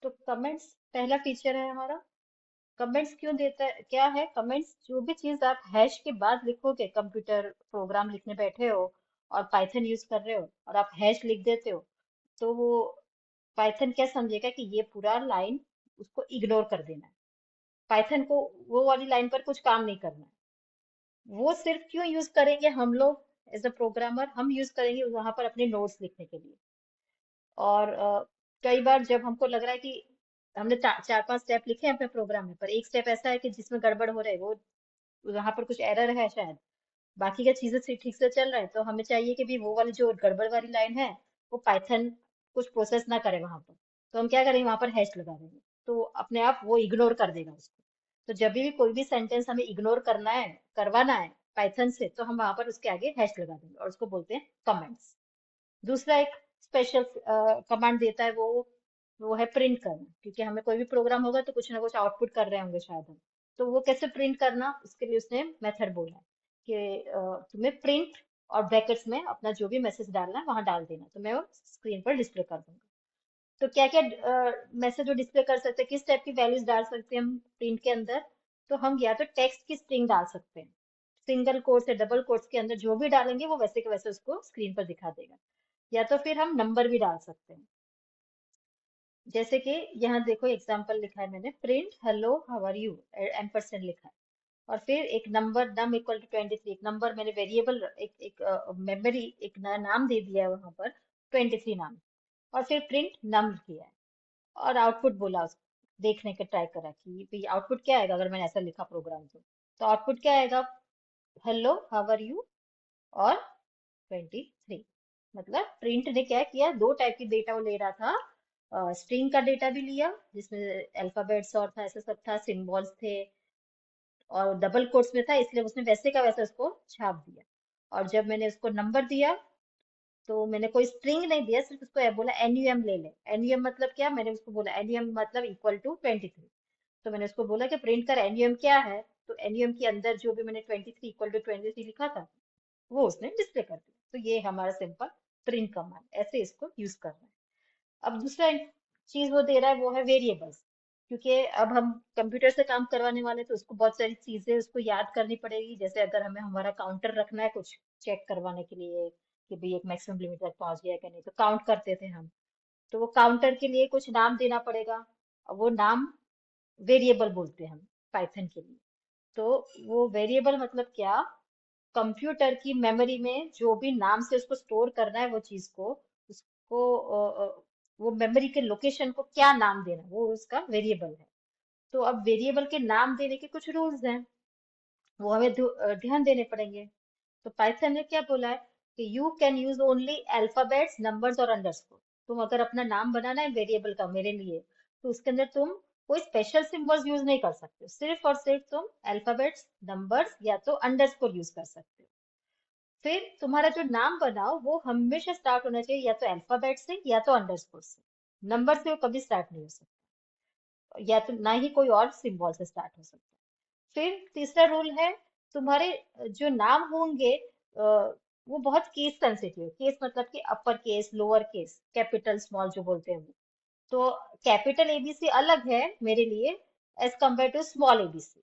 तो कमेंट्स पहला फीचर है हमारा। कमेंट्स क्यों देता है, क्या है कमेंट्स? जो भी चीज आप हैश के बाद लिखोगे, कंप्यूटर प्रोग्राम लिखने बैठे हो और पाइथन यूज कर रहे हो और आप हैश लिख देते हो, तो वो पाइथन क्या समझेगा कि ये पूरा लाइन उसको इग्नोर कर देना है। पाइथन को वो वाली लाइन पर कुछ काम नहीं करना है। वो सिर्फ क्यों यूज करेंगे हम लोग एज अ प्रोग्रामर, हम यूज करेंगे वहां पर अपने नोट्स लिखने के लिए। और कई बार जब हमको लग रहा है कि हमने चार पांच स्टेप लिखे हैं अपने प्रोग्राम में, पर एक स्टेप ऐसा है कि जिसमें गड़बड़ हो रहा है, वो वहां पर कुछ एरर है शायद, बाकी का चीजें ठीक से चल रहा है, तो हमें चाहिए कि भी वो वाली जो गड़बड़ वाली लाइन है वो पाइथन कुछ प्रोसेस ना करे वहां पर। तो हम क्या करेंगे, वहां पर हैश लगा देंगे, तो अपने आप वो इग्नोर कर देगा उसको। तो जब भी कोई भी सेंटेंस हमें इग्नोर करना है, करवाना है पाइथन से, तो हम वहां पर उसके आगे हैश लगा देंगे और उसको बोलते हैं कमेंट्स। दूसरा एक स्पेशल कमांड देता है वो है प्रिंट करना, क्योंकि हमें कोई भी प्रोग्राम होगा तो कुछ ना कुछ आउटपुट कर रहे होंगे शायद हम। तो वो कैसे प्रिंट करना, उसके लिए उसने मेथड बोला है कि तुम्हें प्रिंट और ब्रैकेट्स में अपना जो भी मैसेज डालना है वहां डाल देना, तो मैं वो स्क्रीन पर डिस्प्ले कर दूंगा। तो क्या क्या मैसेज वो डिस्प्ले कर सकते हैं, किस टाइप की वैल्यूज डाल सकते हैं हम प्रिंट के अंदर? तो हम या तो टेक्स्ट की स्ट्रिंग डाल सकते हैं, सिंगल कोट्स या डबल कोट्स के अंदर जो भी डालेंगे वो वैसे के वैसे उसको स्क्रीन पर दिखा देगा। या तो फिर हम नंबर भी डाल सकते हैं, जैसे कि यहाँ देखो एग्जांपल लिखा है मैंने, print hello how are you, ampersand लिखा है, और फिर एक नंबर नम इक्वल टू 23, एक नंबर मैंने वेरिएबल एक एक मेमोरी एक नया नाम दे दिया है वहां पर, 23 नाम, और फिर प्रिंट नम किया है और आउटपुट बोला उसको, देखने का ट्राई करा कि भाई आउटपुट क्या आएगा अगर मैंने ऐसा लिखा प्रोग्राम। तो आउटपुट क्या आएगा, हेलो हाउ आर यू और 23। मतलब प्रिंट ने क्या किया, दो टाइप की डेटा वो ले रहा था, स्ट्रिंग का डेटा भी लिया जिसमें अल्फाबेट्स और था, ऐसा सब था, सिंबल्स थे, और डबल कोट्स में था, इसलिए उसने वैसे का वैसे उसको छाप दिया। और जब मैंने उसको नंबर दिया, तो मैंने कोई स्ट्रिंग नहीं दिया, सिर्फ उसको बोला एनयूएम ले ले। एनयूएम मतलब क्या, मैंने उसको बोला एनयूएम मतलब इक्वल टू 23। तो मैंने उसको बोला कि प्रिंट कर एनयूएम क्या है, तो एनयूएम के अंदर जो भी मैंने 23 इक्वल टू 23 लिखा था वो उसने डिस्प्ले कर दिया। तो ये हमारा सिंपल प्रिंट कमांड, ऐसे इसको यूज करना है। अब दूसरा चीज वो दे रहा है वो है वेरिएबल्स, क्योंकि अब हम कंप्यूटर से काम करवाने वाले तो उसको बहुत सारी चीजें उसको याद करनी पड़ेगी। जैसे अगर हमें हमारा काउंटर रखना है कुछ चेक करवाने के लिए कि भाई एक मैक्सिमम लिमिट तक पहुंच गया कि नहीं, तो काउंट करते थे हम, तो वो काउंटर के लिए कुछ नाम देना पड़ेगा। अब वो नाम वेरिएबल बोलते हैं हम पाइथन के लिए। तो वो वेरिएबल मतलब क्या, कंप्यूटर की मेमोरी में जो भी नाम से उसको स्टोर करना है वो चीज को, उसको वो मेमोरी के लोकेशन को क्या नाम देना, वो उसका वेरिएबल है। तो अब वेरिएबल के नाम देने के कुछ रूल्स हैं, वो हमें ध्यान देने पड़ेंगे। तो पाइथन ने क्या बोला है कि you can use only alphabets numbers और अंडरस्कोर। तुम अगर अपना नाम बनाना है वेरिएबल का मेरे लिए, तो उसके अंदर तुम कोई स्पेशल सिंबल्स यूज नहीं कर सकते हो, सिर्फ और सिर्फ तुम अल्फाबेट्स नंबर्स या तो अंडरस्कोर यूज कर सकते हो। फिर तुम्हारा जो नाम बनाओ वो हमेशा स्टार्ट होना चाहिए या तो अल्फाबेट से या तो अंडरस्कोर से, नंबर से वो कभी स्टार्ट नहीं हो सकता, या तो ना ही कोई और सिंबल से स्टार्ट हो सकता है। फिर तीसरा रूल है, तुम्हारे जो नाम होंगे वो बहुत केस सेंसिटिव है। केस मतलब कि upper case, lower case, capital, small जो बोलते हैं वो। तो कैपिटल एबीसी अलग है मेरे लिए as compare to small ABC.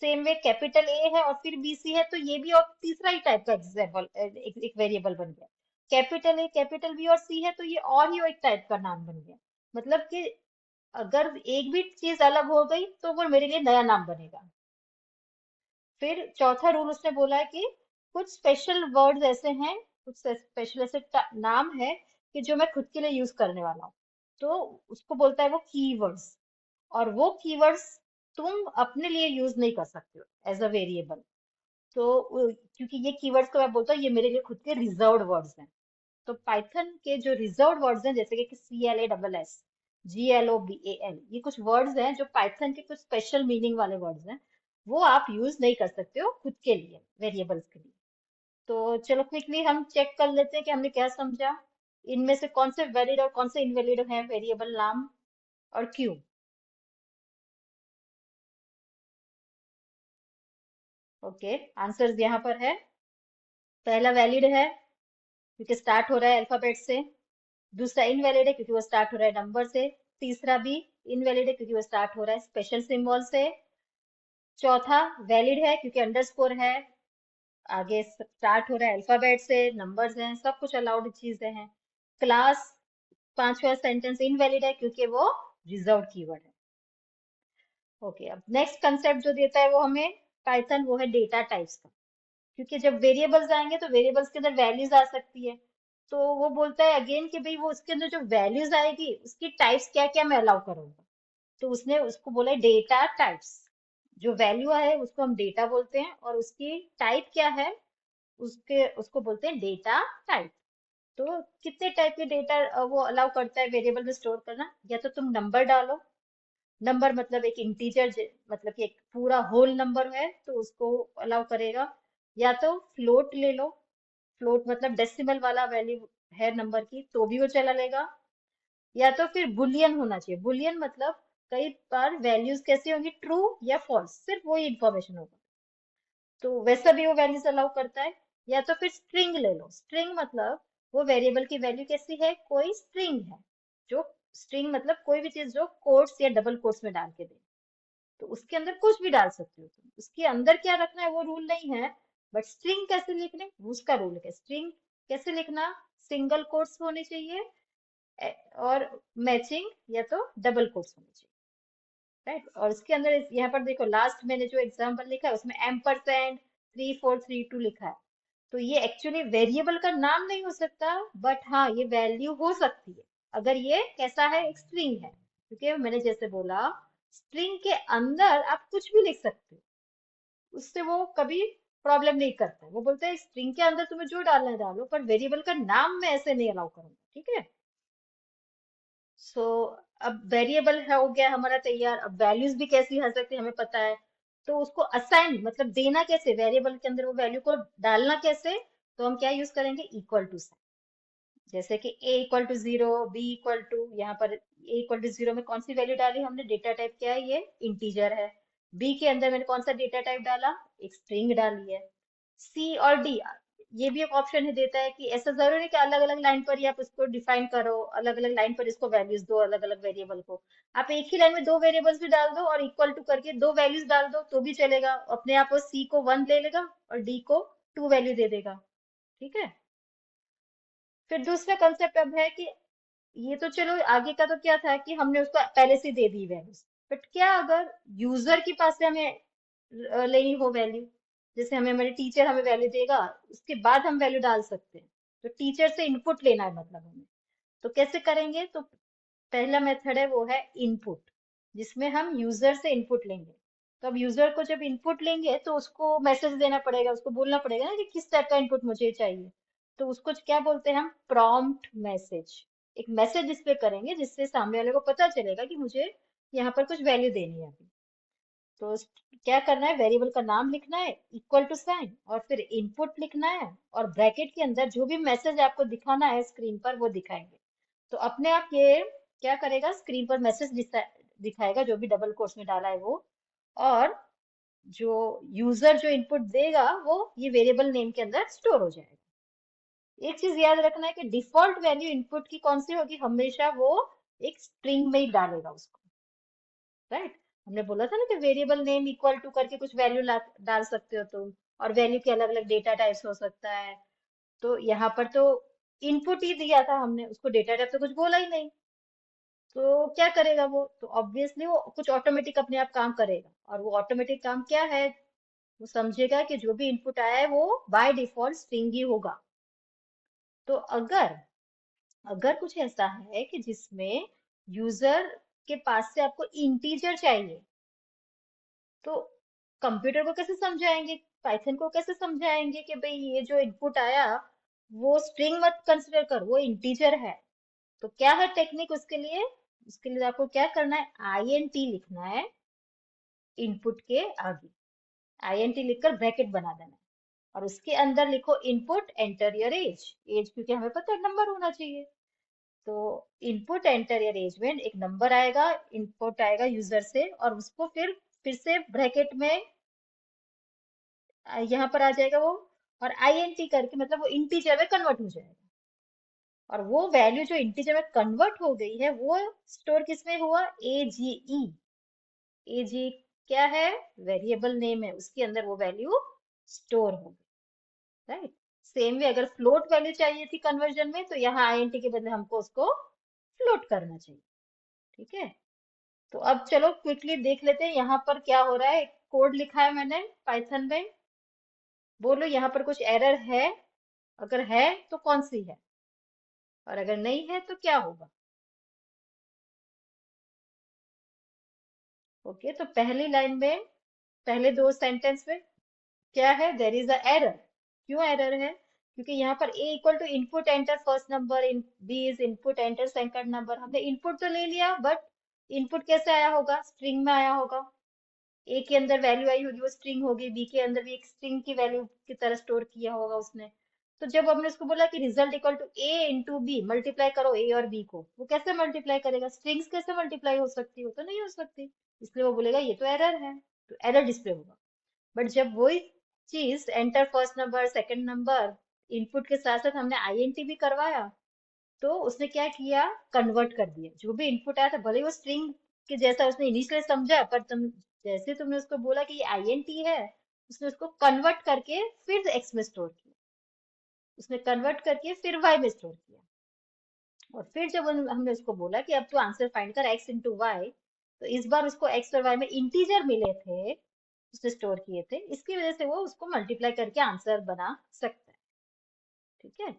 Same way capital A है और फिर बीसी है, तो ये भी और तीसरा ही टाइप का एग्जाम्पल, एक वेरिएबल बन गया। कैपिटल ए कैपिटल बी और सी है, तो ये और ही एक टाइप का नाम बन गया। मतलब कि अगर एक भी चीज अलग हो गई तो वो मेरे लिए नया नाम बनेगा। फिर चौथा रूल उसने बोला है कि कुछ स्पेशल वर्ड्स ऐसे हैं, कुछ स्पेशल ऐसे नाम है कि जो मैं खुद के लिए यूज करने वाला हूँ, तो उसको बोलता है वो कीवर्ड्स। और वो कीवर्ड्स तुम अपने लिए यूज नहीं कर सकते हो एज अ वेरिएबल। तो क्योंकि ये कीवर्ड्स को मैं बोलता हूँ ये मेरे लिए खुद के रिजर्व्ड वर्ड्स हैं। तो पाइथन के जो रिजर्व्ड वर्ड्स हैं, जैसे कि CLASS, GLOBAL, ये कुछ वर्ड्स हैं जो पाइथन के कुछ स्पेशल मीनिंग वाले वर्ड्स हैं, वो आप यूज नहीं कर सकते हो खुद के लिए, वेरिएबल्स के लिए। तो चलो क्विकली हम चेक कर लेते हैं कि हमने क्या समझा, इनमें से कौन से वैलिड और कौन से इनवैलिड है वेरिएबल नाम, और क्यों। ओके, आंसर्स यहाँ पर है। पहला वैलिड है क्योंकि स्टार्ट हो रहा है अल्फाबेट से। दूसरा इनवैलिड है क्योंकि वो स्टार्ट हो रहा है नंबर से। तीसरा भी इनवैलिड है क्योंकि वो स्टार्ट हो रहा है स्पेशल सिंबल से। चौथा वैलिड है क्योंकि अंडरस्कोर है, आगे स्टार्ट हो रहा है अल्फाबेट से, नंबर्स हैं, सब कुछ अलाउड चीजें हैं। क्लास पांचवा सेंटेंस इनवैलिड है क्योंकि वो रिजर्व्ड कीवर्ड है। ओके, अब नेक्स्ट कंसेप्ट जो देता है वो हमें पाइथन, वो है डेटा टाइप्स का। क्योंकि जब वेरिएबल्स आएंगे तो वेरिएबल्स के अंदर वैल्यूज आ सकती है, तो वो बोलता है अगेन कि भाई वो उसके अंदर जो वैल्यूज आएगी उसकी टाइप्स क्या क्या मैं अलाउ करूंगा। तो उसने उसको बोला है डेटा टाइप्स। जो वैल्यू है उसको हम डेटा बोलते हैं और उसकी टाइप क्या है, उसके उसको बोलते हैं डेटा टाइप। तो कितने टाइप के डेटा वो अलाउ करता है वेरिएबल में स्टोर करना। या तो तुम नंबर डालो, नंबर मतलब एक इंटीजर, मतलब कि एक पूरा होल नंबर है तो उसको अलाउ करेगा। या तो फ्लोट ले लो, फ्लोट मतलब डेसिमल वाला वैल्यू है नंबर की, तो भी वो चला लेगा। या तो फिर बुलियन होना चाहिए, बुलियन मतलब कई बार वैल्यूज कैसी होंगी, ट्रू या फॉल्स, सिर्फ वही इंफॉर्मेशन होगा, तो वैसा भी वो वैल्यूज अलाउ करता है। या तो फिर स्ट्रिंग ले लो, स्ट्रिंग मतलब वो वेरिएबल की वैल्यू कैसी है, कोई स्ट्रिंग है, जो स्ट्रिंग मतलब कोई भी चीज जो कोट्स या डबल कोट्स में डाल के दे, तो उसके अंदर कुछ भी डाल सकते हो तुम, उसके अंदर क्या रखना है वो रूल नहीं है, बट स्ट्रिंग कैसे लिखने वो उसका रूल है। स्ट्रिंग कैसे लिखना, सिंगल कोट्स होने चाहिए, और मैचिंग या तो डबल कोट्स होने चाहिए, राइट। और इसके अंदर यहाँ पर देखो लास्ट मैंने जो एग्जांपल लिखा है उसमें एम्परसैंड 3432 लिखा है, तो ये एक्चुअली वेरिएबल का नाम नहीं हो सकता, बट हाँ ये वैल्यू हो सकती है अगर ये कैसा है, एक स्ट्रिंग है। क्योंकि मैंने जैसे बोला स्ट्रिंग के अंदर आप कुछ भी लिख सकते हो, उससे वो कभी प्रॉब्लम नहीं करता है। वो बोलते हैं स्ट्रिंग के अंदर तुम्हें जो डालना है डालो, पर वेरिएबल का नाम मैं ऐसे नहीं अलाउ करूंगा, ठीक है। सो अब वेरिएबल है हो गया हमारा तैयार। अब वैल्यूज भी कैसी हो सकती है हमें पता है, तो उसको असाइन मतलब देना कैसे, वेरिएबल के अंदर वो वैल्यू को डालना कैसे, तो हम क्या यूज करेंगे, इक्वल टू साइन। जैसे कि a equal to 0, b equal to, यहाँ पर a इक्वल टू 0 में कौन सी वैल्यू डाली हमने, डेटा टाइप क्या है, ये इंटीजर है। b के अंदर मैंने कौन सा डेटा टाइप डाला, एक स्ट्रिंग डाली है। c और d, ये भी एक ऑप्शन है देता है कि ऐसा जरूरी है कि अलग अलग लाइन पर ही आप उसको डिफाइन करो, अलग अलग लाइन पर इसको वैल्यूज दो अलग अलग वेरिएबल को। आप एक ही लाइन में दो वेरिएबल्स भी डाल दो और इक्वल टू करके दो वैल्यूज डाल दो तो भी चलेगा, अपने आप वो c को 1 ले लेगा और d को 2 वैल्यू दे देगा, ठीक है। फिर दूसरा कंसेप्ट अब है कि ये तो चलो आगे का तो क्या था कि हमने उसको पहले से दे दी वैल्यूज, बट क्या अगर यूजर के पास से हमें लेनी हो वैल्यू, जैसे हमें हमारे टीचर हमें वैल्यू देगा उसके बाद हम वैल्यू डाल सकते हैं, तो टीचर से इनपुट लेना है मतलब हमें, तो कैसे करेंगे, तो पहला मेथड है वो है इनपुट, जिसमें हम यूजर से इनपुट लेंगे। तो अब यूजर को जब इनपुट लेंगे तो उसको मैसेज देना पड़ेगा, उसको बोलना पड़ेगा ना कि किस टाइप का इनपुट मुझे चाहिए, तो उसको क्या बोलते हैं हम, प्रॉम्प्ट मैसेज। एक मैसेज डिस्प्ले करेंगे जिससे सामने वाले को पता चलेगा कि मुझे यहाँ पर कुछ वैल्यू देनी है अभी। तो क्या करना है, वेरिएबल का नाम लिखना है, इक्वल टू साइन, और फिर इनपुट लिखना है, और ब्रैकेट के अंदर जो भी मैसेज आपको दिखाना है स्क्रीन पर वो दिखाएंगे। तो अपने आप ये क्या करेगा, स्क्रीन पर मैसेज दिखाएगा जो भी डबल कोट्स में डाला है वो, और जो यूजर जो इनपुट देगा वो ये वेरिएबल नेम के अंदर स्टोर हो जाएगा। एक चीज याद रखना है कि डिफॉल्ट वैल्यू इनपुट की कौन सी होगी, हमेशा वो एक स्ट्रिंग में ही डालेगा उसको, राइट। हमने बोला था ना कि वेरिएबल नेम इक्वल टू करके कुछ वैल्यू डाल सकते हो तुम, और वैल्यू के अलग अलग डेटा टाइप्स हो सकता है। तो यहाँ पर तो इनपुट ही दिया था हमने, उसको डेटा टाइप तो कुछ बोला ही नहीं, तो क्या करेगा वो, तो ऑब्वियसली वो कुछ ऑटोमेटिक अपने आप काम करेगा, और वो ऑटोमेटिक काम क्या है, वो समझेगा कि जो भी इनपुट आया है वो बाय डिफॉल्ट स्ट्रिंग ही होगा। तो अगर अगर कुछ ऐसा है कि जिसमें यूजर के पास से आपको इंटीजर चाहिए, तो कंप्यूटर को कैसे समझाएंगे, पाइथन को कैसे समझाएंगे कि भाई ये जो इनपुट आया वो स्ट्रिंग मत कंसिडर कर, वो इंटीजर है। तो क्या है टेक्निक उसके लिए, उसके लिए आपको क्या करना है, आईएनटी लिखना है इनपुट के आगे, आईएनटी लिखकर ब्रैकेट बना देना है, और उसके अंदर लिखो input enter your age, age क्योंकि हमें पता है नंबर होना चाहिए। तो इनपुट एंटर योर एज में एक नंबर आएगा, इनपुट आएगा यूजर से, और उसको फिर से ब्रैकेट में यहाँ पर आ जाएगा वो, और आईएनटी करके मतलब वो इंटीजर में कन्वर्ट हो जाएगा। और वो वैल्यू जो इंटीजर में कन्वर्ट हो गई है वो स्टोर किसमें हुआ, AGE। AG क्या है, वेरिएबल नेम है, उसके अंदर वो वैल्यू स्टोर हो गई, राइट। सेम वे अगर फ्लोट वैल्यू चाहिए थी कन्वर्जन में, तो यहाँ INT के बदले हमको उसको फ्लोट करना चाहिए, ठीक है। तो अब चलो क्विकली देख लेते हैं यहाँ पर क्या हो रहा है। कोड लिखा है मैंने पाइथन में, बोलो यहाँ पर कुछ एरर है, अगर है तो कौन सी है, और अगर नहीं है तो क्या होगा। ओके, तो पहली लाइन में, पहले दो सेंटेंस में क्या है, देर इज अ एरर। क्यों एरर है, क्योंकि यहाँ पर a equal to input enter first number, in b is input enter second number. हमने इनपुट तो ले लिया, बट इनपुट कैसे आया होगा, स्ट्रिंग में आया होगा। ए के अंदर वैल्यू आई होगी वो स्ट्रिंग होगी, बी के अंदर भी एक स्ट्रिंग की वैल्यू की तरह स्टोर किया होगा उसने। तो जब हमने उसको बोला कि result equal to A into B, multiply करो ए और बी को, वो कैसे मल्टीप्लाई करेगा, स्ट्रिंग्स कैसे मल्टीप्लाई हो सकती, हो तो नहीं हो सकती। इसलिए वो बोलेगा ये तो एरर है, तो एरर डिस्प्ले होगा। बट जब वही चीज enter first number second number input के साथ साथ हमने INT भी करवाया, तो उसने क्या किया, कन्वर्ट कर दिया। जो भी इनपुट आया था, भले ही वो स्ट्रिंग के जैसा उसने इनिशियली समझा, पर जैसे तुमने उसको बोला कि ये INT है, उसने उसको कन्वर्ट करके फिर एक्स में स्टोर किया, उसने कन्वर्ट करके फिर वाई में स्टोर किया। और फिर जब हमने उसको बोला कि अब तू आंसर फाइंड कर x इंटू वाई, तो इस बार उसको x और y में इंटीजर मिले थे, उसने स्टोर किए थे, इसकी वजह से वो उसको मल्टीप्लाई करके आंसर बना सकता है, ठीक है।